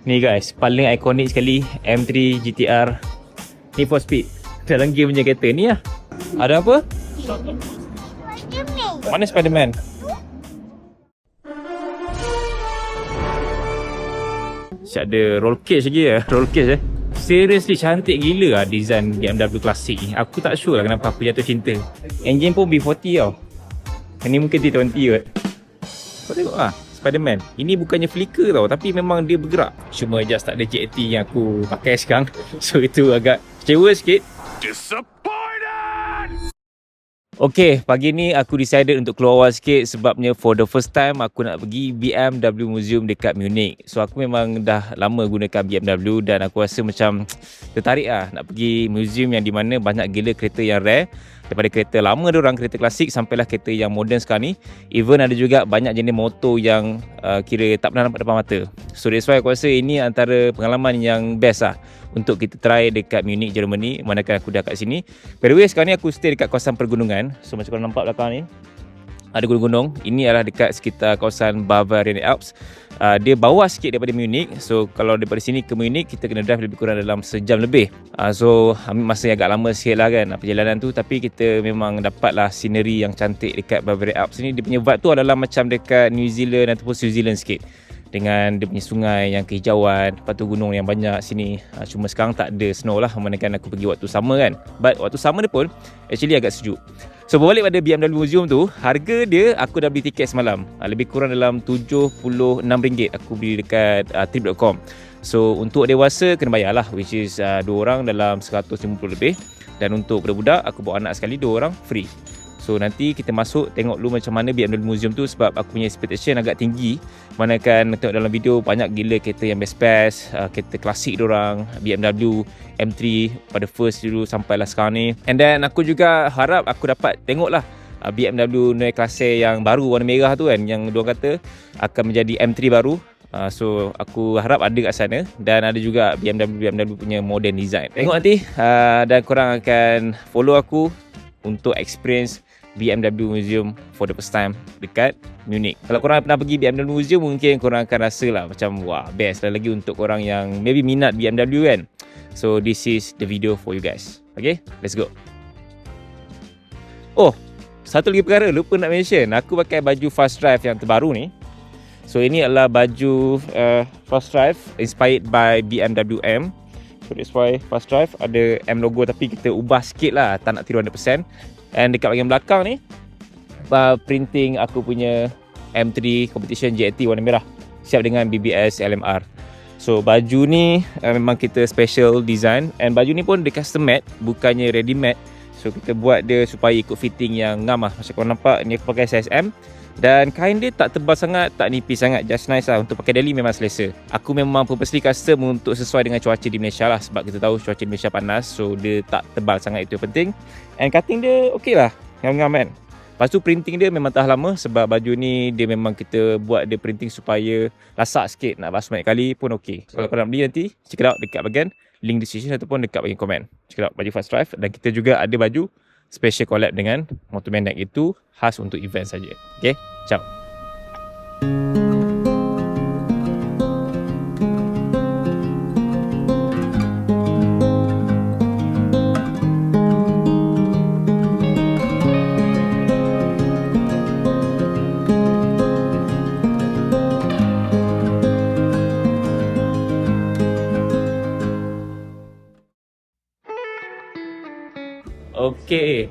Ni guys, paling ikonik sekali M3 GTR Need for Speed dalam game punya kereta ni lah. Ada apa? Mana Spiderman? Siap ada roll cage lagi ya, roll cage Seriously cantik gila lah design BMW klasik ni. Aku tak sure lah kenapa aku jatuh cinta. Engine pun B40 tau. Ini mungkin T20 kot. Kau tengok lah Spiderman. Ini bukannya flicker tau, tapi memang dia bergerak. Cuma just tak ada JT yang aku pakai sekarang. So itu agak kecewa sikit. Okay, pagi ni aku decided untuk keluar awal sikit sebabnya for the first time aku nak pergi BMW Museum dekat Munich. So aku memang dah lama gunakan BMW dan aku rasa macam tertarik lah nak pergi museum yang di mana banyak gila kereta yang rare. Daripada kereta lama diorang, kereta klasik sampailah kereta yang moden sekarang ni. Even ada juga banyak jenis motor yang kira tak pernah nampak depan mata. So that's why aku rasa ini antara pengalaman yang best lah untuk kita try dekat Munich, Germany. Manakala aku dah kat sini. By the way, sekarang ni aku stay dekat kawasan pergunungan. So macam korang nampak belakang ni, ada gunung-gunung. Ini adalah dekat sekitar kawasan Bavarian Alps. Dia bawah sikit daripada Munich. So kalau daripada sini ke Munich, kita kena drive lebih kurang dalam sejam lebih. So ambil masa yang agak lama sikit lah kan perjalanan tu. Tapi kita memang dapatlah scenery yang cantik dekat Bavarian Alps ni. Dia punya vibe tu adalah macam dekat New Zealand ataupun Switzerland sikit, dengan dia punya sungai yang kehijauan. Lepas tu gunung yang banyak sini. Cuma sekarang tak ada snow lah, manakan aku pergi waktu summer kan. But waktu summer dia pun actually agak sejuk. So berbalik pada BMW Museum tu, harga dia aku dah beli tiket semalam, lebih kurang dalam RM76 aku beli dekat trip.com. So untuk dewasa kena bayar lah, which is 2 orang dalam 150 lebih. Dan untuk budak-budak aku bawa anak sekali 2 orang free. So nanti kita masuk tengok dulu macam mana BMW Museum tu, sebab aku punya expectation agak tinggi. Manakan tengok dalam video banyak gila kereta yang best-best, kereta klasik diorang, BMW M3 pada first dulu sampailah sekarang ni. And then aku juga harap aku dapat tengok lah BMW Neue Klasse yang baru warna merah tu kan, yang diorang kata akan menjadi M3 baru. So aku harap ada kat sana. Dan ada juga BMW punya modern design. Tengok nanti dan korang akan follow aku untuk experience BMW Museum for the first time dekat Munich. Kalau korang pernah pergi BMW Museum, mungkin korang akan rasa lah macam wah best lah, lagi untuk korang yang maybe minat BMW kan. So this is the video for you guys. Okay, let's go. Oh, satu lagi perkara lupa nak mention, aku pakai baju Fast Drive yang terbaru ni. So ini adalah baju Fast Drive inspired by BMW M. So that's why Fast Drive ada M logo, tapi kita ubah sikit lah, tak nak tiru 100%. And dekat bahagian belakang ni printing aku punya M3 Competition JT warna merah, siap dengan BBS LMR. So baju ni memang kita special design. And baju ni pun dia custom made, bukannya ready made. So kita buat dia supaya ikut fitting yang ngam lah. Macam korang nampak ni aku pakai size M. Dan kain dia tak tebal sangat, tak nipis sangat, just nice lah. Untuk pakai daily memang selesa. Aku memang purposely custom untuk sesuai dengan cuaca di Malaysia lah, sebab kita tahu cuaca di Malaysia panas. So dia tak tebal sangat, itu yang penting. And cutting dia okey lah, ngam-ngam kan. Lepas tu printing dia memang tahan lama, sebab baju ni dia memang kita buat dia printing supaya lasak sikit, nak basuh banyak kali pun okey. Kalau korang nak beli nanti, check it out dekat bahagian link description ataupun dekat bahagian komen. Check it out baju Fast Drive. Dan kita juga ada baju special collab dengan Motorman, itu khas untuk event saja. Okay, ciao. Okay,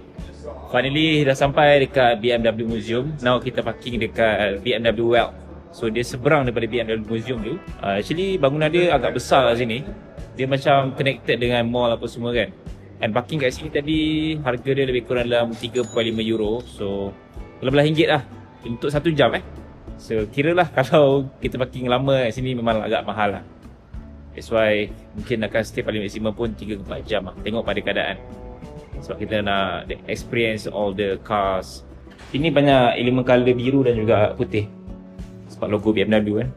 finally dah sampai dekat BMW Museum. Now kita parking dekat BMW Welt. So dia seberang daripada BMW Museum tu. Actually bangunan dia agak besar kat sini. Dia macam connected dengan mall apa semua kan. And parking kat sini tadi harga dia lebih kurang dalam 3.5 euro. So RM12 lah untuk 1 jam So kira lah kalau kita parking lama kat sini memang agak mahal lah. That's why mungkin akan stay paling maksimum pun 3 ke 4 jam lah. Tengok pada keadaan. Sebab kita nak experience all the cars. Ini banyak elemen color biru dan juga putih sebab logo BMW kan.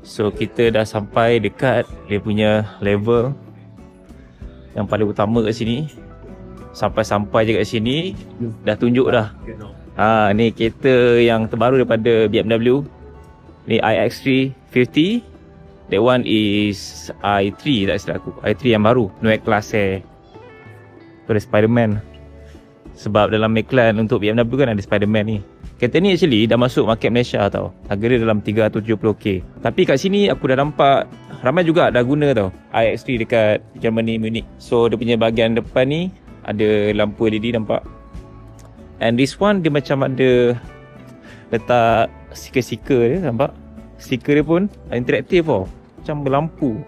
So kita dah sampai dekat dia punya level yang paling utama kat sini. Sampai-sampai je kat sini dah tunjuk dah. Ni kereta yang terbaru daripada BMW. Ni iX3 50 That one is i3 tak silap aku. i3 yang baru, Neue Klasse. Tu ada Spiderman. Sebab dalam iklan untuk BMW kan ada Spiderman ni. Kereta ni actually dah masuk market Malaysia tau. Harga dia dalam 370k. Tapi kat sini aku dah nampak ramai juga dah guna tau iX3 dekat Germany, Munich. So dia punya bahagian depan ni ada lampu LED nampak. And this one dia macam ada letak stiker-stiker dia nampak. Stiker dia pun interaktif tau. Macam berlampu.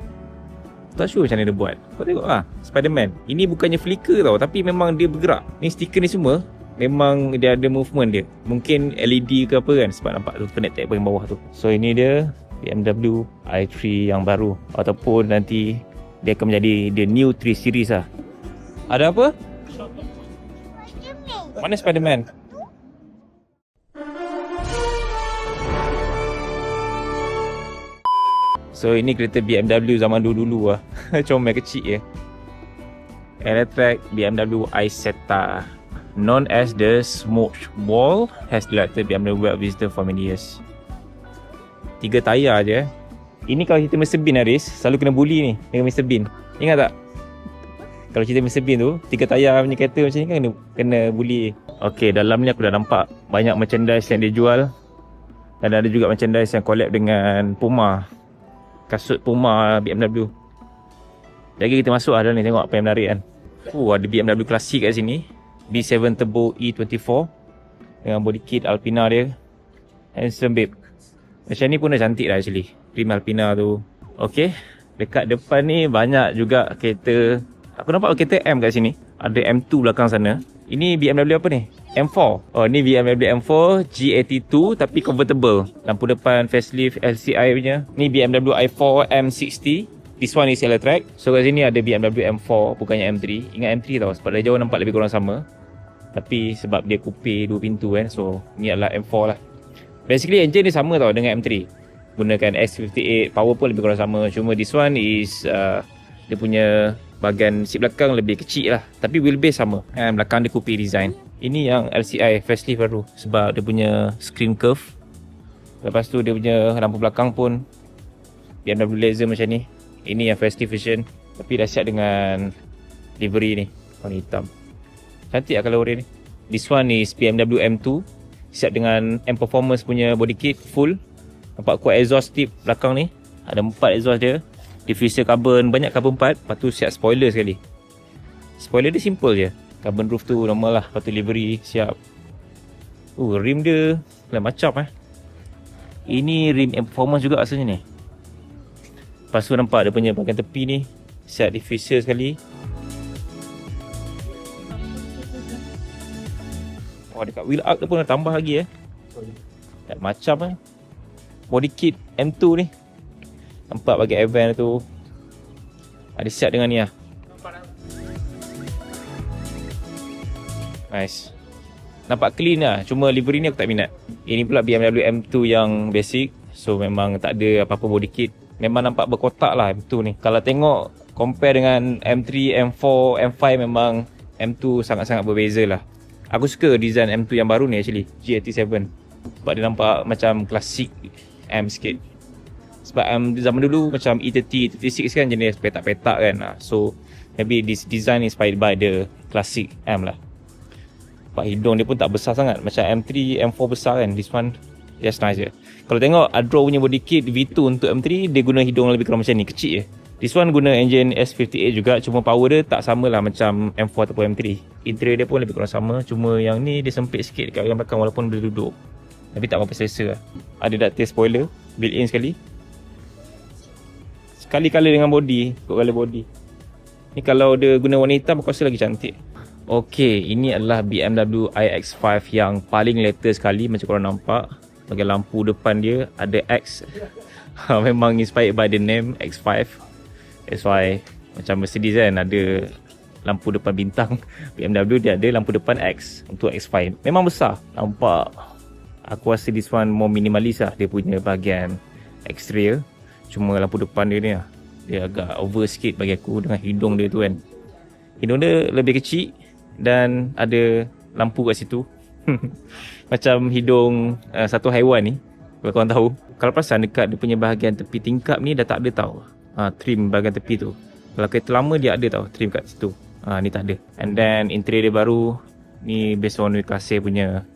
Tak sure macam mana dia buat. Kau tengok lah Spiderman. Ini bukannya flicker tau, tapi memang dia bergerak. Ni stiker ni semua memang dia ada movement dia. Mungkin LED ke apa kan, sebab nampak tu kena tag bahagian bawah tu. So ini dia BMW i3 yang baru. Ataupun nanti dia akan menjadi the new 3 series lah. Ada apa? Mana Spiderman? So ini kereta BMW zaman dulu-dulu lah. Comel kecil je. Electric BMW Isetta, known as the Smoke Ball, has directed BMW well wisdom for many years. 3 tayar je. Ini kalau cerita Mr. Bean Haris, selalu kena bully ni dengan Mr. Bean. Ingat tak? Kalau cerita Mr. Bean tu, 3 tayar punya kereta macam ni kan kena bully. Okay, dalam ni aku dah nampak banyak merchandise yang dia jual. Dan ada juga merchandise yang collab dengan Puma. Kasut Puma BMW. Jadi kita masuk lah dalam ni, tengok apa yang menarik kan. Ada BMW klasik kat sini, B7 Turbo E24 dengan body kit Alpina dia. Handsome babe. Macam ni pun dah cantik lah actually, trim Alpina tu. Okay, dekat depan ni banyak juga kereta. Aku nampak kereta M kat sini. Ada M2 belakang sana. Ini BMW apa ni? M4. Oh, ni BMW M4 G82 tapi convertible. Lampu depan facelift LCI punya. Ni BMW i4 M60. This one is electric. So kat sini ada BMW M4 bukannya M3. Ingat M3 tau, sebab dari jauh nampak lebih kurang sama. Tapi sebab dia coupe 2 pintu kan, so ni adalah M4 lah. Basically engine dia sama tau dengan M3. Gunakan X58, power pun lebih kurang sama. Cuma this one is dia punya bahagian seat belakang lebih kecil lah. Tapi wheelbase sama. Belakang dia coupe design. Ini yang LCI facelift baru sebab dia punya screen curve. Lepas tu dia punya lampu belakang pun BMW laser macam ni. Ini yang facelift version, tapi dah siap dengan livery ni, warna hitam. Cantik lah colour orange ni. This one is BMW M2, siap dengan M Performance punya body kit full. Nampak kuat exhaust tip belakang ni. Ada 4 exhaust dia. Diffuser carbon, banyak carbon 4. Lepas tu siap spoiler sekali. Spoiler dia simple je. Carbon roof tu normal lah. Lepas tu livery siap. Rim dia lain macam Ini rim M Performance juga asalnya ni. Lepas tu nampak dia punya bahagian tepi ni siap diffuser sekali. Dekat wheel arc tu pun dah tambah lagi tak macam body kit M2 ni. Nampak bahagian event tu ada siap dengan ni lah. Nice. Nampak clean lah. Cuma livery ni aku tak minat. Ini pula BMW M2 yang basic. So memang tak ada apa-apa body kit. Memang nampak berkotak lah M2 ni. Kalau tengok compare dengan M3, M4, M5, memang M2 sangat-sangat berbeza lah. Aku suka design M2 yang baru ni actually, G87. Sebab dia nampak macam klasik M sikit. Sebab zaman dulu macam E30, E36 kan jenis petak-petak kan. So maybe this design inspired by the classic M lah. Sebab hidung dia pun tak besar sangat. Macam M3, M4 besar kan. This one just nice je. Kalau tengok Adro punya body kit V2 untuk M3, dia guna hidung lebih kurang macam ni, kecil je. This one guna engine S58 juga, cuma power dia tak sama lah macam M4 ataupun M3. Interior dia pun lebih kurang sama, cuma yang ni dia sempit sikit dekat bahagian belakang walaupun boleh duduk. Tapi tak apa-apa selesa lah. Ada ductile spoiler, built in sekali. Sekali colour dengan body, ikut colour body. Ni kalau dia guna warna hitam aku rasa lagi cantik. Okay, ini adalah BMW iX5 yang paling latest sekali macam korang nampak. Bahagian lampu depan dia ada X. Memang inspired by the name X5. That's why macam Mercedes kan ada lampu depan bintang, BMW dia ada lampu depan X untuk X5. Memang besar. Nampak. Aku rasa this one more minimalis lah dia punya bahagian exterior. Cuma lampu depan dia ni lah, dia agak over sikit bagi aku dengan hidung dia tu kan. Hidung dia lebih kecil dan ada lampu kat situ. Macam hidung satu haiwan ni. Kalau korang tahu, kalau perasan dekat dia punya bahagian tepi tingkap ni dah tak ada tau. Trim bahagian tepi tu. Kalau kereta lama dia ada tau trim kat situ. Ni tak ada. And then interior dia baru. Ni based on Class A punya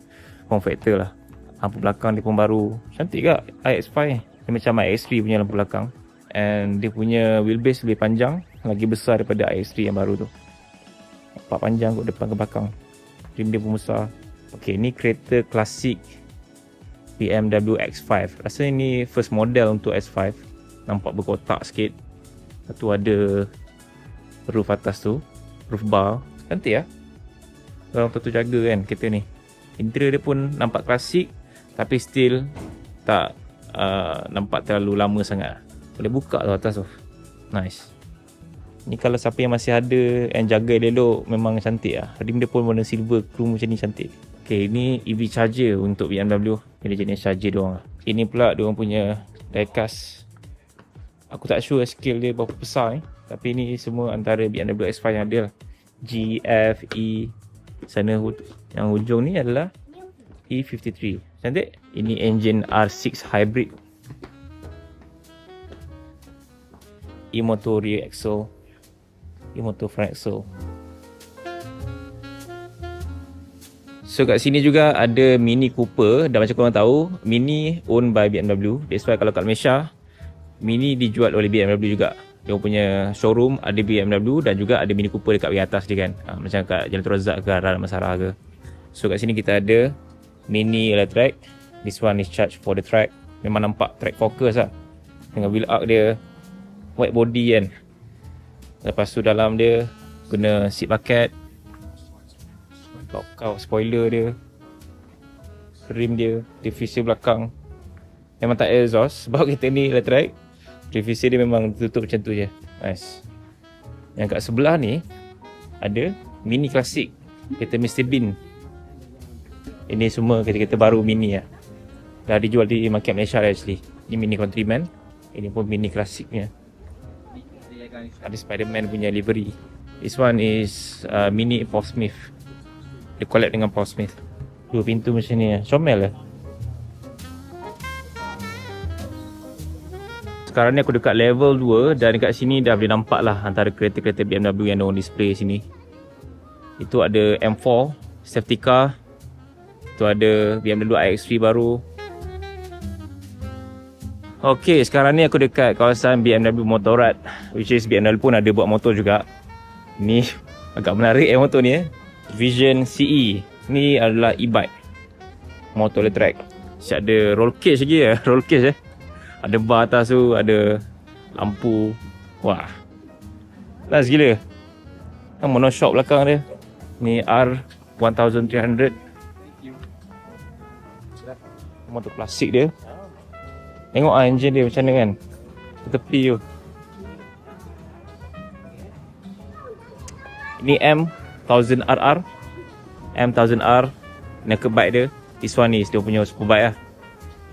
form factor lah. Lampu belakang dia pun baru. Cantik tak iX5? Dia macam iX3 punya lampu belakang. And dia punya wheelbase lebih panjang, lagi besar daripada iX3 yang baru tu. Nampak panjang kot depan ke belakang. Rim dia pun besar. Okay, ni kereta klasik BMW X5. Rasanya ni first model untuk X5. Nampak berkotak sikit. Lepas tu ada roof atas tu, roof bar. Cantik lah. Orang tu jaga kan kereta ni. Interior dia pun nampak klasik, tapi still tak nampak terlalu lama sangat. Boleh buka tu atas tu. Nice. Ni kalau siapa yang masih ada and jaga elok, memang cantik lah. Rim dia pun warna silver, chrome macam ni cantik. Okay, ni EV charger untuk BMW. Ini jenis charger diorang lah. Ini pula diorang punya diecast. Aku tak sure scale dia berapa besar ni. Tapi ni semua antara BMW X5 yang ada lah. G, F, E. Sana yang hujung ni adalah E53. Cantik. Ini engine R6 hybrid. E-motor rear axle. E-motor front axle. So kat sini juga ada Mini Cooper. Dan macam korang tahu, Mini owned by BMW. That's why kalau kat Malaysia, Mini dijual oleh BMW juga. Dia punya showroom ada BMW dan juga ada Mini Cooper dekat atas dia kan. Macam kat Jalan Tun Razak ke arah Damansara ke. So kat sini kita ada Mini Electric. This one is charged for the track. Memang nampak track focus lah. Dengan wheel arc dia, white body kan. Lepas tu dalam dia guna seat bucket, lockout spoiler dia, rim dia, diffuser belakang. Memang tak ada exhaust sebab kereta ni electric. Diffuser dia memang tutup macam tu je. Nice. Yang kat sebelah ni ada Mini klasik, kereta Mr Bean. Ini semua kereta-kereta baru Mini lah. Dah dijual di market Malaysia lah actually. Ini Mini Countryman. Ini pun Mini klasiknya. Ada Spiderman punya livery. This one is Mini Paul Smith. Dia collab dengan Paul Smith. Dua pintu macam ni lah. Comel lah. Sekarang ni aku dekat level 2 dan dekat sini dah boleh nampak lah antara kereta-kereta BMW yang on display sini. Itu ada M4 safety car. Itu ada BMW iX3 baru. Okay, sekarang ni aku dekat kawasan BMW Motorrad, which is BMW pun ada buat motor juga. Ni agak menarik motor ni Vision CE. Ni adalah e-bike, motor elektrik. Siap ada roll cage lagi ya, roll cage Ada bar atas tu, ada lampu. Wah, last gila. Monoshock belakang dia. Ni R1300. Motor klasik dia. Tengok engine dia macam mana kan. Ke tepi tu. Ini M1000RR. M1000R. Naked bike dia. This one is dia punya superbike lah.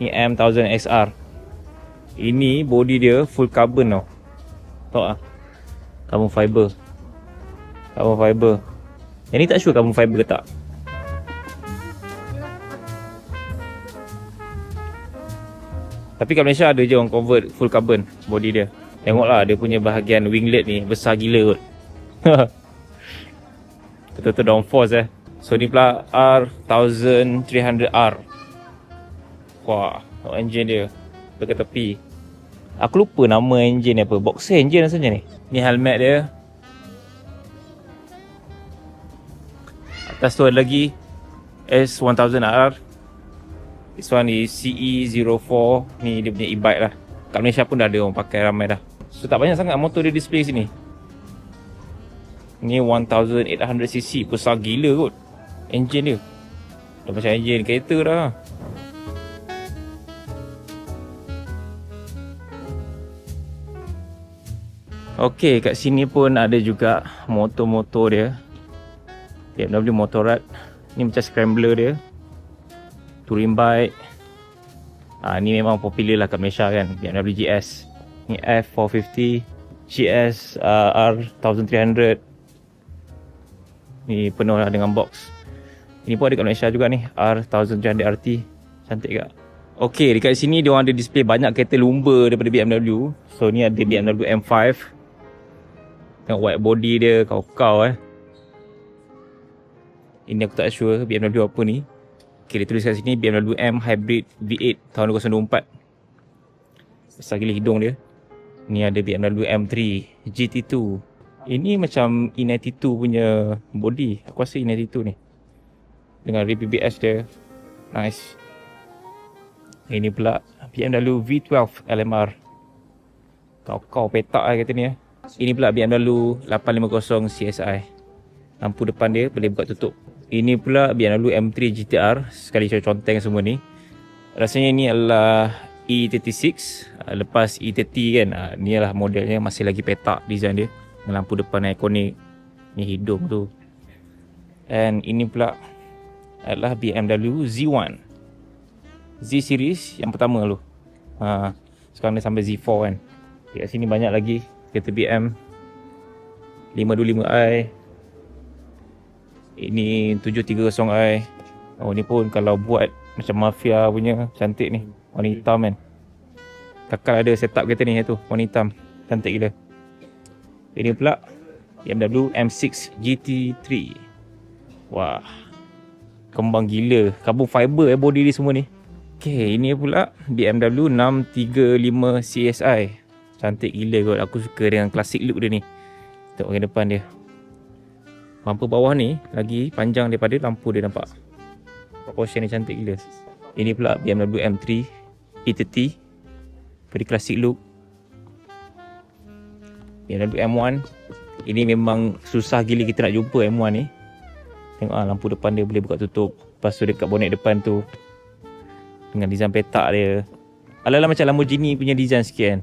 Ni M1000XR. Ini body dia full carbon tau. Tahu tak? Carbon fiber. Carbon fiber. Yang ni tak sure carbon fiber ke tak. Tapi kat Malaysia ada je orang convert full carbon body dia. Tengoklah dia punya bahagian winglet ni besar gila kot. Betul-betul downforce So ni pula R1300R. Wah, engine dia dekat tepi. Aku lupa nama engine apa. Boxer engine rasanya ni. Ni helmet dia. Atas tu ada lagi S1000R. This one is CE04. Ni dia punya e-bike lah. Kat Malaysia pun dah ada orang pakai ramai dah. So tak banyak sangat motor dia display sini. Ni 1800cc. Besar gila kot engine dia. Dah macam engine kereta dah. Ok, kat sini pun ada juga motor-motor dia. BMW Motorrad. Ni macam scrambler dia, touring bike. Ni memang popular lah kat Malaysia kan, BMW GS. Ni F450, GS R1300. Ni penuh lah dengan box. Ini pun ada kat Malaysia juga ni, R1300RT. Cantik tak? Okay, dekat sini dia orang ada display banyak kereta lumba daripada BMW. So ni ada BMW M5. Tengok white body dia, kau-kau Ini aku tak sure BMW apa ni. Okay, dia tulis kat sini BMW M Hybrid V8 tahun 2024. Besar gila hidung dia. Ni ada BMW M3 GT2. Ini macam E92 punya body. Aku rasa E92 ni, dengan rim BBS dia. Nice. Ini pula BMW V12 LMR. Kau petak lah kata ni. Ini pula BMW 850 CSI. Lampu depan dia boleh buka tutup. Ini pula BMW M3 GTR. Sekali conteng semua ni. Rasanya ni adalah E36. Lepas E30 kan, ni adalah modelnya, masih lagi petak design dia. Dengan lampu depan yang ikonik. Ni hidung tu. And ini pula adalah BMW Z1. Z series yang pertama tu. Sekarang dia sampai Z4 kan. Kat sini banyak lagi kereta BM 525i. Ini 730i. Oh, ni pun kalau buat macam mafia punya, cantik ni. Warna hitam kan. Kakak ada setup kereta ni tu, warna hitam. Cantik gila. Ini pula BMW M6 GT3. Wah, kembang gila. Carbon fiber body dia semua ni. Okay, ini pula BMW 635 CSI. Cantik gila kot. Aku suka dengan classic look dia ni. Tengok bahagian depan dia. Bumper bawah ni lagi panjang daripada lampu dia, nampak. Proportion ni cantik gila. Ini pula BMW M3 E30. Very classic look. BMW M1. Ini memang susah gila kita nak jumpa M1 ni. Tengok lampu depan dia boleh buka tutup. Lepas tu dekat bonet depan tu, dengan design petak dia, ala-ala macam Lamborghini punya design sikit kan.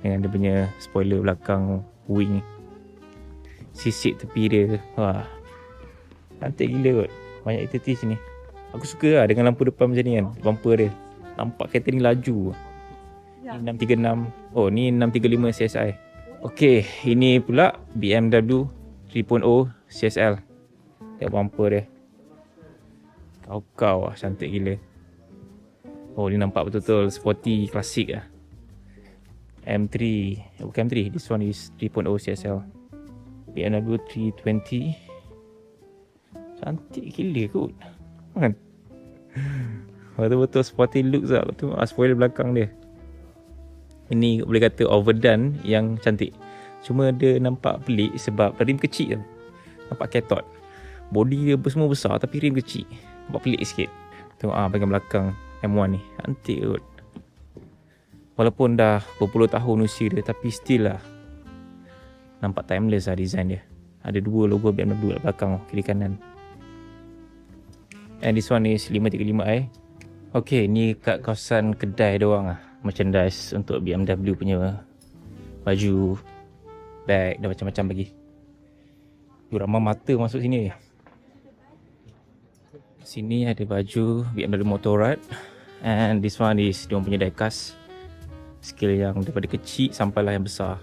Dengan dia punya spoiler belakang, wing, sisik tepi dia. Wah, cantik gila kot. Banyak E30 sini. Aku suka lah dengan lampu depan macam ni kan, bumper dia. Nampak kereta ni laju. Ni 636. Oh, ni 635 CSI. Okay, ini pula BMW 3.0 CSL. Tengok bumper dia. Kau-kau lah, cantik gila. Oh, ni nampak betul-betul sporty, klasik lah. M3. Bukan M3, this one is 3.0 CSL. BMW 320. Cantik gila kot. Kan? Betul-betul sporty look lah. Tu spoiler belakang dia. Ini boleh kata overdone yang cantik. Cuma dia nampak pelik sebab rim kecil. Nampak ketot. Body dia semua besar tapi rim kecil. Nampak pelik sikit. Tengok bahagian belakang M1 ni. Cantik kot. Walaupun dah berpuluh tahun usia dia, tapi still lah nampak timeless lah design dia. Ada dua logo BMW belakang kiri kanan. And this one is 535i. Okay, ni kat kawasan kedai doang lah. Merchandise untuk BMW punya baju, bag dan macam-macam lagi. Ramai mata masuk sini. Sini ada baju BMW Motorrad. And this one is dia punya diecast. Scale yang daripada kecil sampailah yang besar.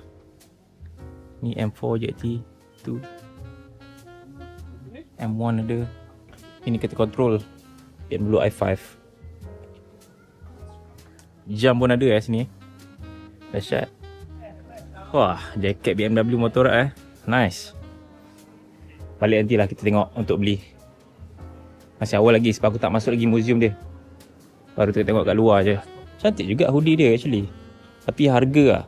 Ni M4 JT tu. M1 ada. Ini kereta control BMW i5. Jam pun ada sini. Dahsyat. Wah, jaket BMW Motorrad Nice. Balik nantilah kita tengok untuk beli. Masih awal lagi sebab aku tak masuk lagi museum dia. Baru tengok kat luar je. Cantik juga hoodie dia actually. Tapi harga lah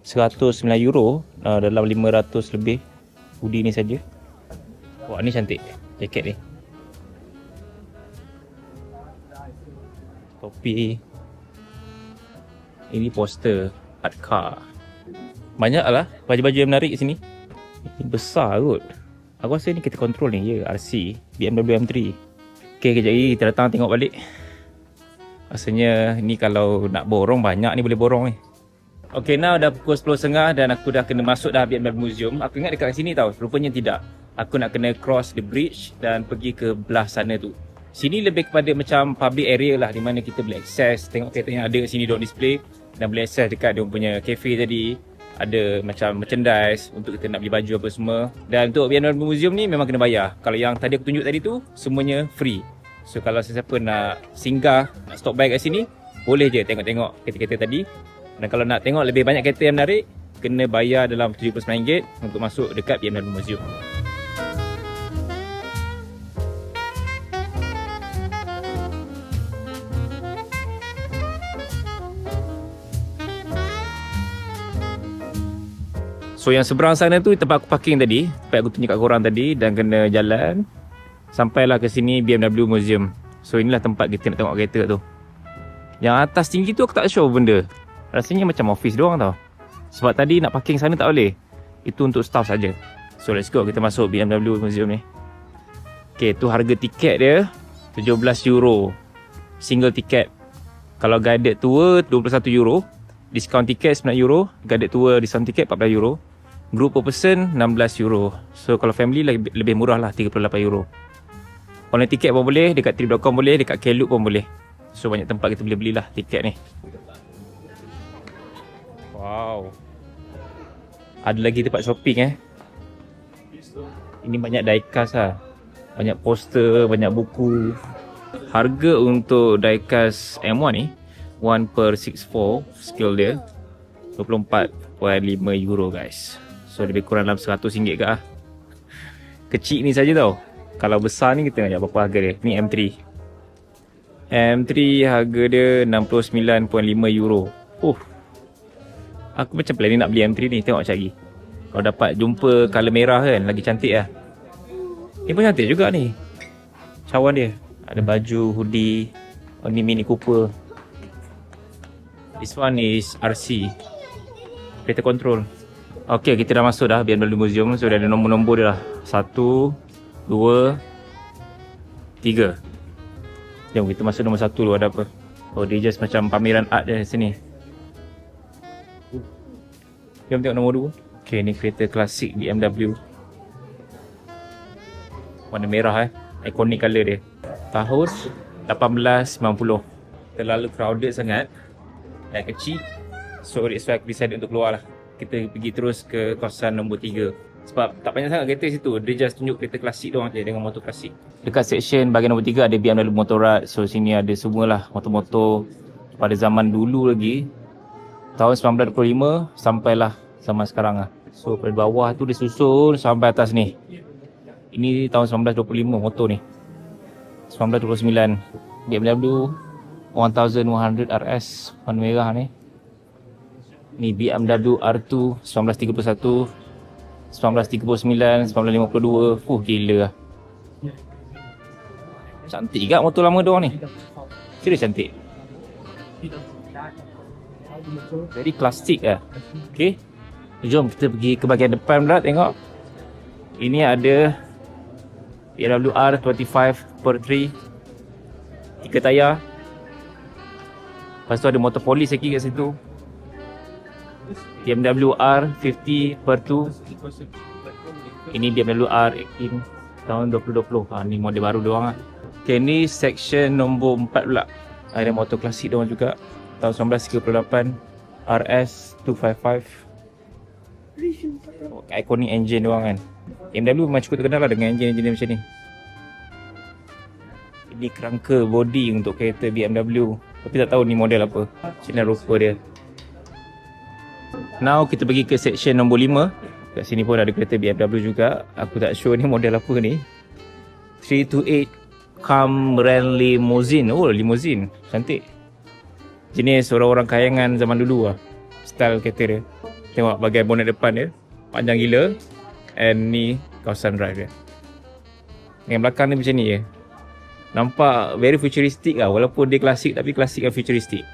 €109, dalam 500 lebih hoodie ni saja. Wah, ni cantik jaket ni. Topi. Ini poster art car. Banyak lah baju-baju yang menarik sini. Ini besar kot. Aku rasa ni kita control ni ya, RC BMW M3. Okay, kejap lagi kita datang tengok balik. Rasanya ni kalau nak borong banyak ni boleh borong ni. Okay, now dah pukul 10.30 dan aku dah kena masuk dah BMW Museum. Aku ingat dekat sini tau, rupanya tidak. Aku nak kena cross the bridge dan pergi ke belah sana tu. Sini lebih kepada macam public area lah, di mana kita boleh access, tengok kereta yang ada kat sini duk display. Dan boleh access dekat dia punya cafe tadi. Ada macam merchandise untuk kita nak beli baju apa semua. Dan untuk BMW Museum ni memang kena bayar. Kalau yang tadi aku tunjuk tadi tu, semuanya free. So kalau sesiapa nak singgah, nak stop by kat sini, boleh je tengok-tengok kereta-kereta tadi. Dan kalau nak tengok lebih banyak kereta yang menarik, kena bayar dalam RM79 untuk masuk dekat BMW Museum. So yang seberang sana tu tempat aku parking tadi, tempat aku tunjuk kat korang tadi, dan kena jalan sampailah ke sini BMW Museum. So inilah tempat kita nak tengok kereta tu. Yang atas tinggi tu aku tak sure benda. Rasanya macam office doang tau. Sebab tadi nak parking sana tak boleh. Itu untuk staff saja. So let's go, kita masuk BMW Museum ni. Okay, tu harga tiket dia €17. Single tiket. Kalau guided tour €21. Discount tiket €9. Guided tour discount tiket €14. Group per person €16. So kalau family lebih murah lah, €38. Online tiket pun boleh, dekat trip.com boleh, dekat Klook pun boleh. So banyak tempat kita boleh belilah tiket ni. Wow. Ada lagi tempat shopping Ini banyak diecast lah. Banyak poster, banyak buku. Harga untuk diecast M1 ni €1/64 scale dia €24.5 guys. So lebih kurang dalam RM100 ke lah. Kecil ni saja tau. Kalau besar ni kita nak berapa harga dia. Ni M3. M3 harga dia €69.5. Aku macam planning nak beli M3 ni. Tengok macam lagi. Kalau dapat jumpa colour merah kan, lagi cantik lah. Ni pun cantik juga ni. Cawan dia. Ada baju, hoodie. Oh ni Mini Cooper. This one is RC. Kereta control. Okay, kita dah masuk dah BMW Museum. So dah ada nombor-nombor dia lah. 1, 2, 3. Jom kita masuk nombor 1 dulu, ada apa. Oh dia just macam pameran art dia sini. Jom tengok nombor 2. Okay, ni kereta klasik BMW. Warna merah iconic colour dia. Tahun 1890. Terlalu crowded sangat dan kecil. So that's why aku decide untuk keluar lah. Kita pergi terus ke kawasan nombor 3. Sebab tak banyak sangat kereta situ. Dia just tunjuk kereta klasik doang je dengan motor klasik. Dekat section bahagian nombor 3 ada BMW Motorrad. So sini ada semualah motor-motor pada zaman dulu lagi. Tahun 1925 sampailah zaman sekarang lah. So pada bawah tu dia susun sampai atas ni. Ini tahun 1925 motor ni. 1929 BMW 1100 RS warna merah ni. Ni BMW R2 1931, 1939, 1952. Gila lah. Cantik juga motor lama diorang ni. Serius cantik. Very klasik lah. Okay, jom kita pergi ke bahagian depan pula tengok. Ini ada BMW R25/3 3 tayar. Lepas tu ada motor polis lagi kat situ. BMW R50/2. Ini BMW R18 tahun 2020. Ni model baru doang lah. Okay, ni section nombor 4 pula. Ada motor klasik doang juga. Tahun 1938 RS255. Iconic engine doang kan. BMW memang cukup terkenal lah dengan engine-engine macam ni. Ini kerangka body untuk kereta BMW. Tapi tak tahu ni model apa. Sini rupa dia. Now kita pergi ke section nombor 5. Kat sini pun ada kereta BMW juga. Aku tak sure ni model apa ni. 328 Camry Limousine. Oh, limousine. Cantik. Jenis orang-orang kayangan zaman dulu lah. Style kereta dia. Tengok bahagian bonet depan dia. Panjang gila. And ni kawasan drive dia. Yang belakang ni macam ni je. Nampak very futuristic lah. Walaupun dia klasik tapi klasik dan futuristic.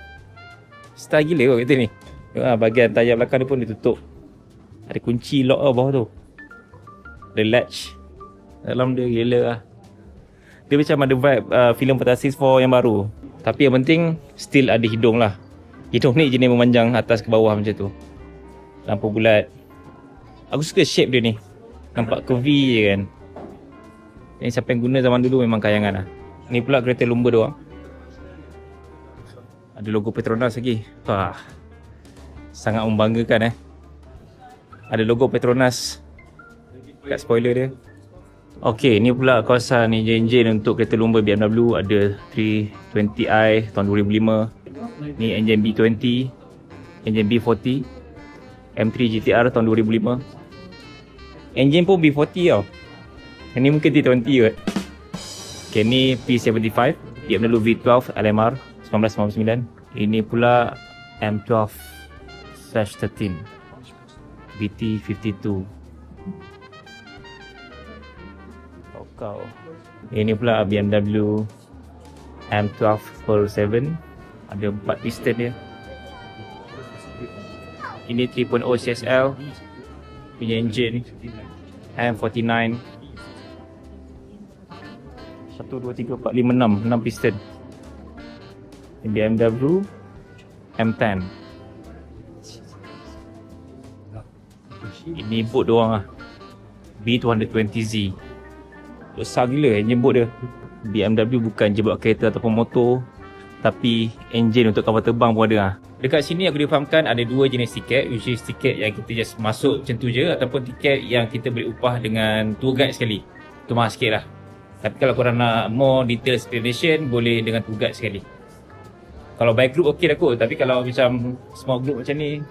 Style gila kot kereta ni. Bahagian tayar belakang dia pun ditutup. Ada kunci lock lah bawah tu. Ada latch. Dalam dia gila lah. Dia macam ada vibe filem Fantastic Four yang baru. Tapi yang penting still ada hidung lah. Hidung ni jenis memanjang atas ke bawah macam tu. Lampu bulat. Aku suka shape dia ni. Nampak curvy je kan. Ini siapa yang guna zaman dulu memang kayangan lah. Ni pula kereta lumba doang. Ada logo Petronas lagi. Wah, sangat membanggakan Ada logo Petronas kat spoiler dia. Okey, ni pula kawasan enjin untuk kereta lumba BMW. Ada 320i tahun 2005. Ni enjin B20, enjin B40, M3 GTR tahun 2005. Enjin pun B40 tau. Yang ni mungkin T20 kot. Okay, ni P75 BMW V12 LMR 1999. Ini pula M12/13 BT52. Kau. Ini pula BMW M12/7. Ada 4 piston dia. Ini 3.0 CSL punya engine. M49. 1, 2, 3, 4, 5, 6 piston. BMW M10. Ini boat doang lah, B220Z. Besar gila enjin boat dia. BMW bukan je buat kereta ataupun motor, tapi enjin untuk kapal terbang pun ada lah. Dekat sini aku difahamkan ada 2 jenis tiket, which is tiket yang kita just masuk macam tu je, ataupun tiket yang kita boleh upah dengan tour guide sekali. Itu mahal sikit lah. Tapi kalau korang nak more detail explanation, boleh dengan tour guide sekali. Kalau by group okey dah kot, tapi kalau macam small group macam ni,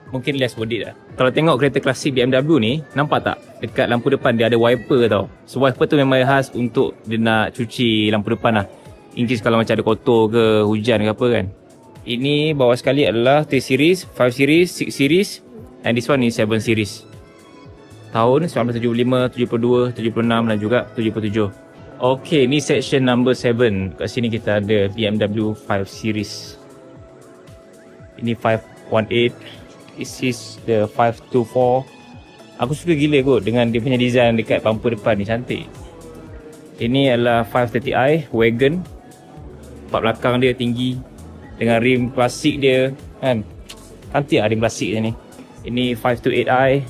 mungkin less worth it lah. Kalau tengok kereta klasik BMW ni, nampak tak? Dekat lampu depan dia ada wiper tau. So wiper tu memang khas untuk dia nak cuci lampu depan lah. In case kalau macam ada kotor ke, hujan ke apa kan. Ini bawah sekali adalah 3 series, 5 series, 6 series, and this one is 7 series. Tahun 1975, 72, 76 dan juga 77. Okay, ni section number 7. Kat sini kita ada BMW 5 series. Ini 518. This is the 524. Aku suka gila kot dengan dia punya design dekat bumper depan ni, cantik. Ini adalah 530i wagon. Part belakang dia tinggi dengan rim plastik dia kan. Cantik lah rim plastik dia ni. Ini 528i.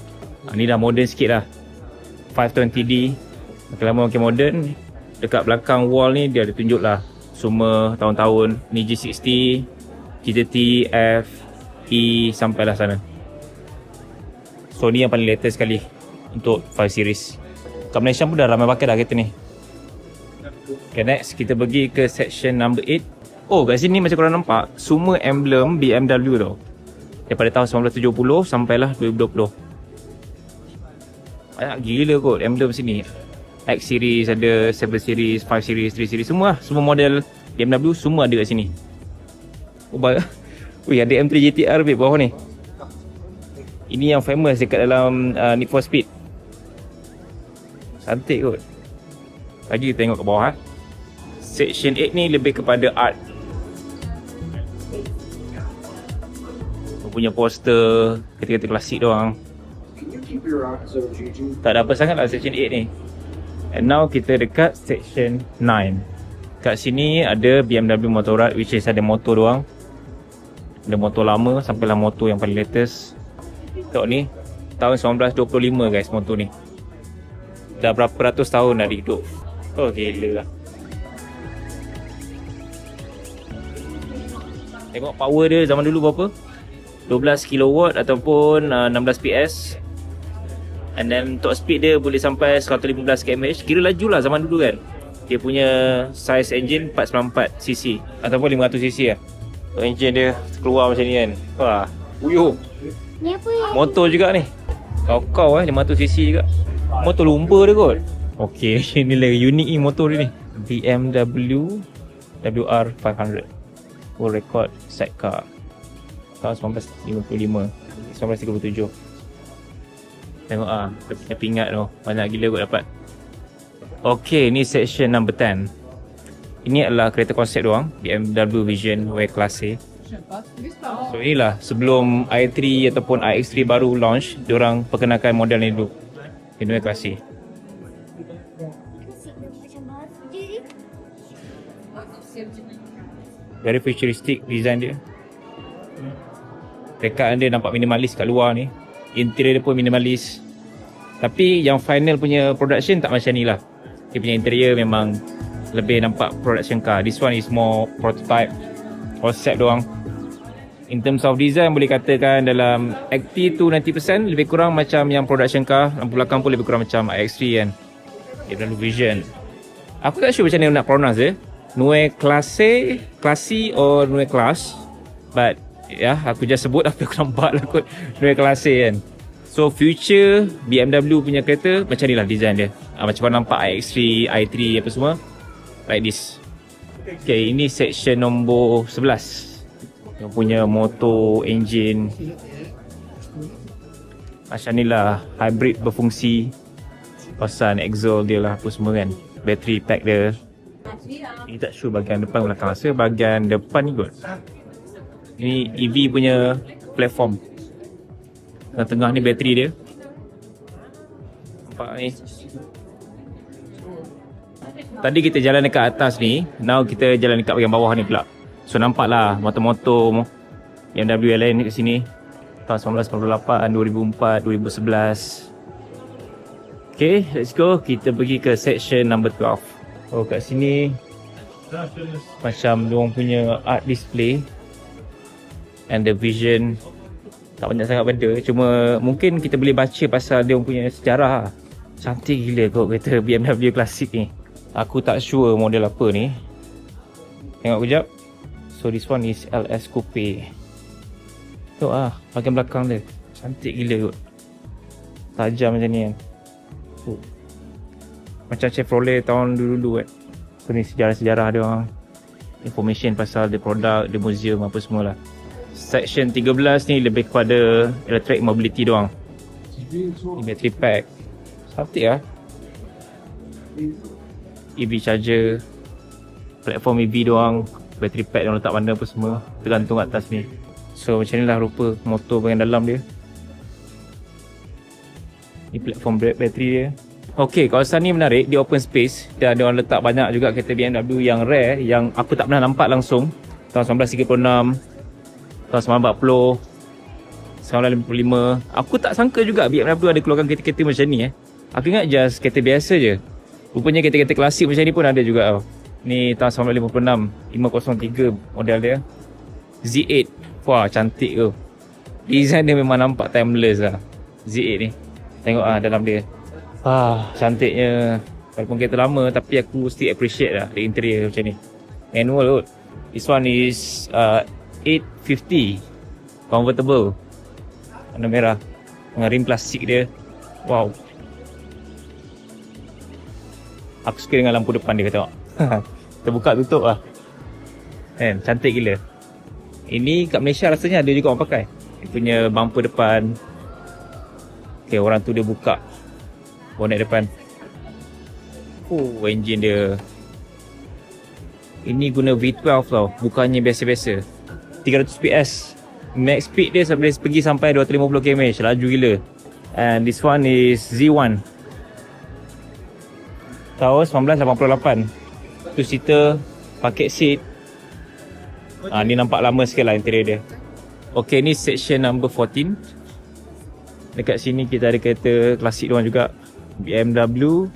Ni dah modern sikit lah. 520D. Makin lama makin modern. Dekat belakang wall ni dia ada tunjuk lah semua tahun-tahun. Ni G60, G30, F, E sampailah sana. So ni yang paling latest sekali untuk 5 series. Kat Malaysia pun dah ramai pakai dah kereta ni. Okay, next kita pergi ke section number 8. Oh, kat sini macam korang nampak, semua emblem BMW tau. Daripada tahun 1970 sampailah 2020. Banyak gila kot emblem sini. X series ada, 7 series, 5 series, 3 series, semua model BMW semua ada kat sini. Oh, ui, ada M3 GTR babe bawah ni. Ini yang famous dekat dalam Need for Speed. Cantik kot. Lagi kita tengok ke bawah. Section 8 ni lebih kepada art. Punya poster kereta-kereta klasik doang. Tak ada apa sangat lah section 8 ni. And now kita dekat section 9. Kat sini ada BMW Motorrad, which is ada motor doang. Ada motor lama sampailah motor yang paling latest. Tengok ni, tahun 1925 guys motor ni. Dah berapa ratus tahun dah hidup. Oh gila lah. Tengok power dia zaman dulu berapa? 12 kW ataupun 16 PS. And then top speed dia boleh sampai 115 km/h. Kira laju lah zaman dulu kan. Dia punya size engine 494cc ataupun 500cc lah. So, engine dia keluar macam ni kan. Wah, uyuh. Ni apa ya? Motor juga ni. Kau 500cc juga. Motor lumba dia kot. Okay, ni lagi unik ni motor dia ni. BMW WR500 World Record Sidecar tahun 1955 1937. Tengok dia punya pingat tu. Banyak gila kot dapat. Okay, ni section number 10. Ini adalah kereta konsep doang, BMW Vision W Class A. So inilah sebelum i3 ataupun iX3 baru launch, diorang perkenalkan model ni dulu, W Class A. Very futuristic design dia. Rekaan dia nampak minimalis kat luar ni. Interior dia pun minimalis. Tapi yang final punya production tak macam ni lah. Dia punya interior memang lebih nampak production car. This one is more prototype, concept doang. In terms of design boleh katakan dalam 80 to 90% lebih kurang macam yang production car. Lampu belakang pun lebih kurang macam iX3 kan. BMW Vision. Aku tak sure macam mana nak pronounce dia. Neue Classy or Neue Class. But ya, aku just sebut apa aku nampak lah kot Neue Classe kan. So future BMW punya kereta macam ni lah design dia. Macam kau nampak iX3, i3 apa semua, like this. Okay, ini section nombor 11 yang punya motor, engine. Macam ni lah, hybrid berfungsi. Pasal exhaust dia lah apa semua kan. Battery pack dia. Ini tak sure bahagian depan belakang. Rasa bahagian depan ni kot. Ini EV punya platform. Tengah ni bateri dia. Nampak ni. Tadi kita jalan dekat atas ni, now kita jalan dekat bahagian bawah ni pula. So nampak lah motor-motor BMW yang lain kat sini. Tahun 1998, 2004, 2011. Okay, let's go. Kita pergi ke section number 12. Oh, kat sini macam diorang punya art display and the vision. Tak banyak sangat benda, cuma mungkin kita boleh baca pasal dia punya sejarah. Cantik gila kot kereta BMW klasik ni. Aku tak sure model apa ni. Tengok kejap. So this one is LS Coupe. Tengok lah bahagian belakang dia. Cantik gila kot. Tajam macam ni kan. Macam Chevrolet tahun dulu-dulu kan. So ni sejarah-sejarah dia orang. Information pasal the product, the museum apa semualah. Section 13 ni lebih kepada electric mobility doang. Ni battery pack. Cantik lah. EV charger. Platform EV doang. Battery pack yang letak mana apa semua. Tergantung atas ni. So macam ni lah rupa motor bahagian dalam dia. Ni platform bateri dia. Okay, kawasan ni menarik. Dia open space. Dan dia orang letak banyak juga kereta BMW yang rare. Yang aku tak pernah nampak langsung. Tahun 1936. Tahun 1940, 1955. Aku tak sangka juga BMW ada keluarkan kereta-kereta macam ni Aku ingat just kereta biasa je. Rupanya kereta-kereta klasik macam ni pun ada juga tau. Ni tahun 1956, 503 model dia. Z8. Wah, cantik tu. Design dia memang nampak timeless lah. Z8 ni. Tengok lah dalam dia. Cantiknya. Walaupun kereta lama tapi aku still appreciate lah the interior macam ni. Manual kot. This one is 850 convertible, warna merah dengan rim plastik dia. Wow, aku suka dengan lampu depan dia. Tengok. Terbuka tutup lah kan, cantik gila. Ini kat Malaysia rasanya ada juga orang pakai. Dia punya bumper depan. Okay, orang tu dia buka bonnet depan. Engine dia ini guna V12 tau, bukannya biasa-biasa. 300 PS. Max speed dia boleh pergi sampai 250 km. Laju gila. And this one is Z1. Tahun 1988. 2-seater. Paket seat. Ni nampak lama sikit lah interior dia. Okay, ni section number 14. Dekat sini kita ada kereta klasik diorang juga. BMW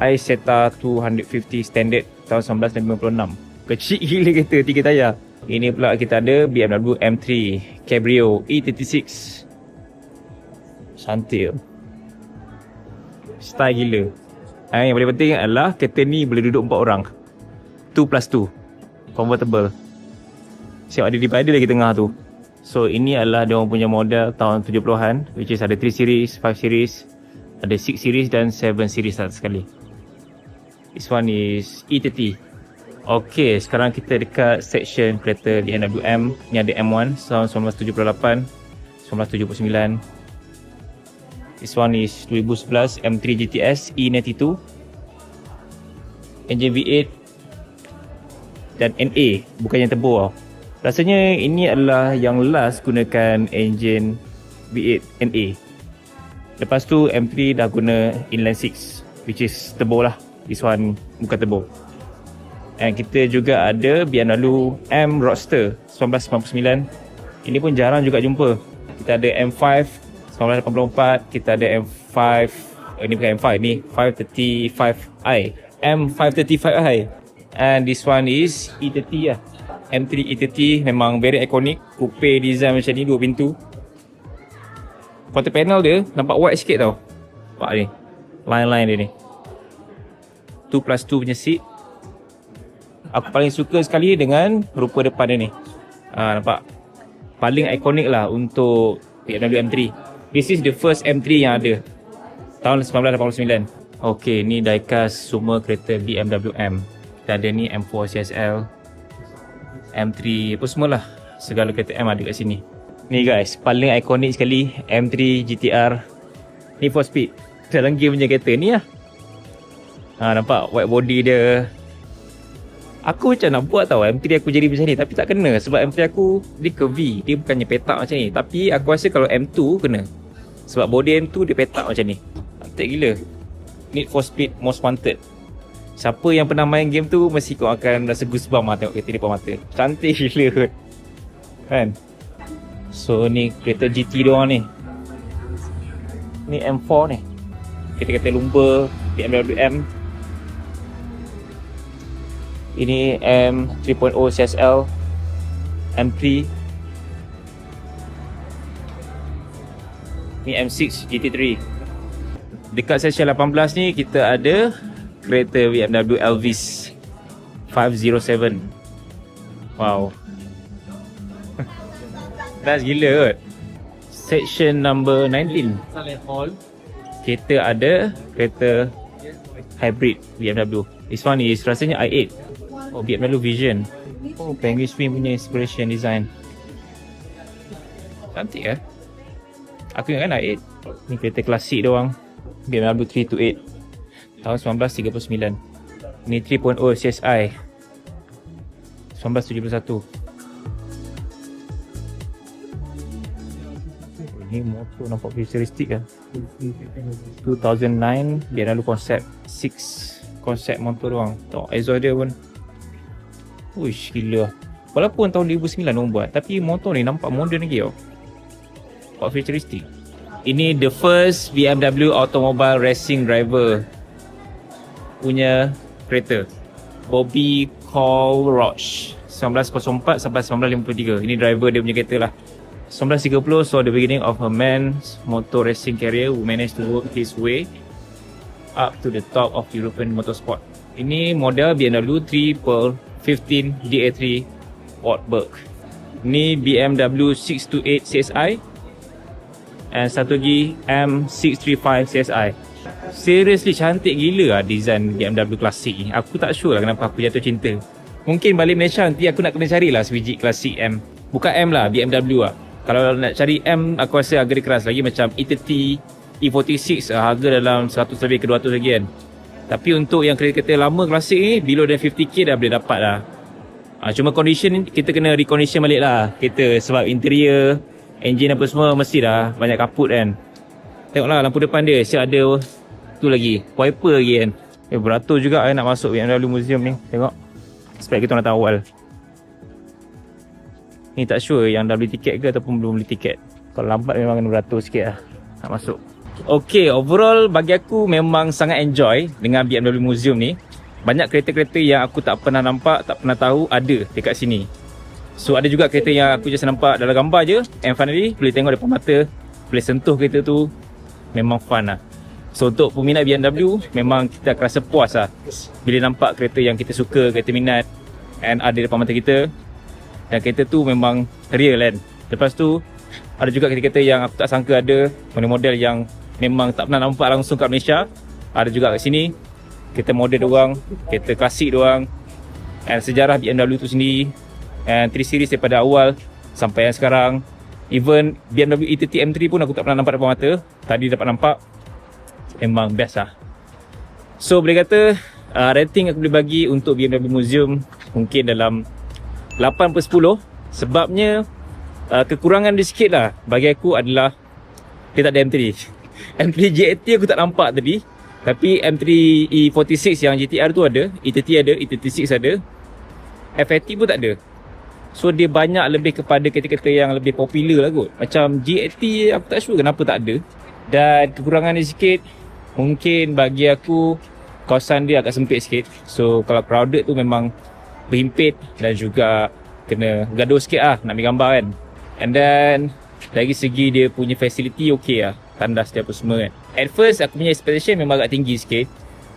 iZeta 250 standard tahun 1956. Kecil gila kereta, 3 tayar. Ini pula kita ada BMW M3 Cabrio E36. Cantik. Style gila. Yang paling penting adalah kereta ni boleh duduk 4 orang. 2+2 convertible. Siap ada lagi tengah tu. So ini adalah dia orang punya model tahun 70-an, which is ada 3 series, 5 series, ada 6 series dan 7 series atas sekali. This one is E30. Okay, sekarang kita dekat section kereta BMW M. Ni ada M1 tahun 1978, 1979. This one is 2011 M3 GTS E92. Engine V8 dan NA, bukan yang turbo tau. Rasanya ini adalah yang last gunakan engine V8 NA. Lepas tu M3 dah guna inline 6, which is turbo lah. This one bukan turbo. And kita juga ada BMW M Roadster 1999. Ini pun jarang juga jumpa. Kita ada M5 1984. Kita ada M5, ini bukan M5, ni 535i, M535i. And this one is E30 lah. M3 E30 memang very iconic. Coupe design macam ni, 2 pintu. Quarter panel dia nampak wide sikit tau. Nampak ni, line-line dia ni. 2+2 punya seat. Aku paling suka sekali dengan rupa depan dia ni. Nampak? Paling ikonik lah untuk BMW M3. This is the first M3 yang ada tahun 1989. Okay, ni diecast semua kereta BMW M. Kita ada ni M4 CSL, M3, apa semualah. Segala kereta M ada kat sini. Ni guys, paling ikonik sekali M3 GTR Need for Speed. Dalam game punya kereta ni lah. Nampak white body dia. Aku macam nak buat tau M3 aku jadi macam ni, tapi tak kena sebab M3 aku dia curvy. Dia bukannya petak macam ni. Tapi aku rasa kalau M2 kena. Sebab body M2 dia petak macam ni. Cantik gila. Need for Speed Most Wanted. Siapa yang pernah main game tu mesti kau akan rasa goosebump lah tengok kereta di depan mata. Cantik gila kot. Kan? So ni kereta GT doang ni. Ni M4 ni. Kereta-kereta lumba BMW M. Ini M3.0 CSL, M3. Ni M6 GT3. Dekat section 18 ni kita ada kereta BMW Elvis 507. Wow. Best gila kot. Section number 19. Kita ada kereta hybrid BMW. This one is rasanya i8. Oh, BMW Vision. Oh, Penguin Swim punya inspiration design. Cantik eh. Aku ingat kan i8. Ni kereta klasik doang. BMW 328 tahun 1939. Ni 3.0 CSI 1971. Ni motor nampak futuristik kan. 2009 dia lalu konsep 6 konsep motor doang. Tengok exhaust dia pun. Uish, gila. Walaupun tahun 2009 orang buat, tapi motor ni nampak moden lagi tau. Nampak futuristik. Ini the first BMW Automobile Racing Driver punya kereta. Bobby Colroch 1904 sampai 1953. Ini driver dia punya kereta lah. 1930 saw the beginning of a man's motor racing career who managed to work his way up to the top of European motorsport. Ini model BMW 3/15 DA3 Wartburg. Ini BMW 628 CSI. And satu lagi M635 CSI. Seriously cantik gila lah design BMW klasik ni. Aku tak sure lah kenapa aku jatuh cinta. Mungkin balik Malaysia nanti aku nak kena carilah sebiji klasik M. Bukan M lah, BMW lah. Kalau nak cari M, aku rasa harga dia keras lagi macam E30, E46, harga dalam 100 lebih ke 200 lagi kan. Tapi untuk yang kereta-kereta lama klasik ni, below than 50k dah boleh dapat lah. Cuma condition kita kena recondition balik lah kereta sebab interior, engine apa semua mesti dah banyak kaput kan. Tengoklah lampu depan dia, siap ada tu lagi, wiper lagi kan. Beratur juga nak masuk BMW Museum ni. Tengok. Sebab kita nak tahu awal. Ni tak sure yang dah beli tiket ke ataupun belum beli tiket. Kalau lambat memang kena beratur sikit lah nak masuk. Okay, overall bagi aku memang sangat enjoy dengan BMW Museum ni. Banyak kereta-kereta yang aku tak pernah nampak, tak pernah tahu ada dekat sini. So ada juga kereta yang aku just nampak dalam gambar je, and finally boleh tengok depan mata, boleh sentuh kereta tu. Memang fun lah. So untuk peminat BMW, memang kita akan rasa puas lah bila nampak kereta yang kita suka, kereta minat, and ada depan mata kita. Dan kereta tu memang real kan. Lepas tu ada juga kereta-kereta yang aku tak sangka ada, model-model yang memang tak pernah nampak langsung kat Malaysia. Ada juga kat sini. Kereta model doang, kereta klasik doang, and sejarah BMW tu sendiri, and 3 series daripada awal sampai yang sekarang. Even BMW E30 M3 pun aku tak pernah nampak depan mata. Tadi dapat nampak. Memang best lah. So boleh kata rating aku boleh bagi untuk BMW Museum mungkin dalam 8/10. Sebabnya kekurangan dia sikit lah bagi aku adalah dia tak ada M3. M3 GT aku tak nampak tadi. Tapi M3 E46 yang GTR tu ada, E30 ada, E36 ada, F80 pun tak ada. So dia banyak lebih kepada kereta-kereta yang lebih popular lah kot. Macam GT aku tak sure kenapa tak ada. Dan kekurangan dia sikit, mungkin bagi aku kawasan dia agak sempit sikit. So kalau crowded tu memang berhimpit dan juga kena gaduh sikit lah nak ambil gambar kan. And then dari segi dia punya facility okey lah, tandas dia apa semua kan. At first aku punya expectation memang agak tinggi sikit,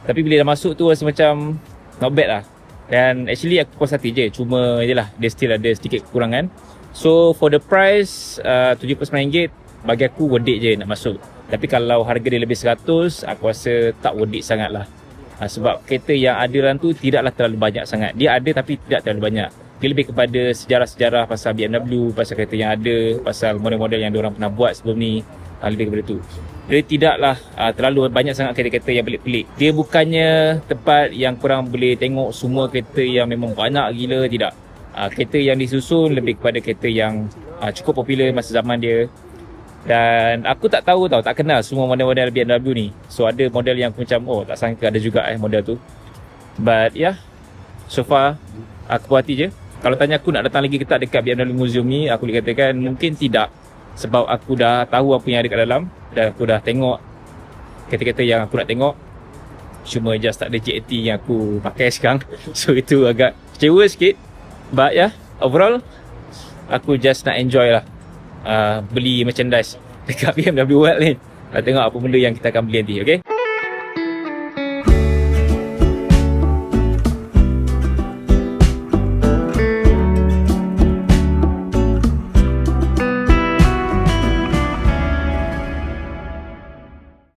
tapi bila dah masuk tu rasa macam not bad lah. Dan actually aku puas hati je, cuma je lah dia still ada sedikit kekurangan. So for the price RM79 bagi aku worth it je nak masuk. Tapi kalau harga dia lebih 100, aku rasa tak worth it sangat lah. Sebab kereta yang ada dalam tu tidaklah terlalu banyak sangat. Dia ada tapi tidak terlalu banyak. Dia lebih kepada sejarah-sejarah pasal BMW, pasal kereta yang ada, pasal model-model yang diorang pernah buat sebelum ni. Lebih kepada tu. Dia tidaklah terlalu banyak sangat kereta-kereta yang pelik-pelik. Dia bukannya tempat yang korang boleh tengok semua kereta yang memang banyak gila, tidak. Kereta yang disusun lebih kepada kereta yang cukup popular masa zaman dia. Dan aku tak tahu tau, tak kenal semua model-model BMW ni. So ada model yang aku macam, oh tak sangka ada juga model tu. But yeah, so far aku puas hati je. Kalau tanya aku nak datang lagi ke tak dekat BMW Museum ni, aku boleh katakan mungkin tidak. Sebab aku dah tahu apa yang ada kat dalam. Dan aku dah tengok kereta-kereta yang aku nak tengok. Cuma just tak ada JAT yang aku pakai sekarang. So itu agak kecewa sikit. But yeah, overall aku just nak enjoy lah beli merchandise dekat BMW World ni. Nak tengok apa benda yang kita akan beli nanti, okay?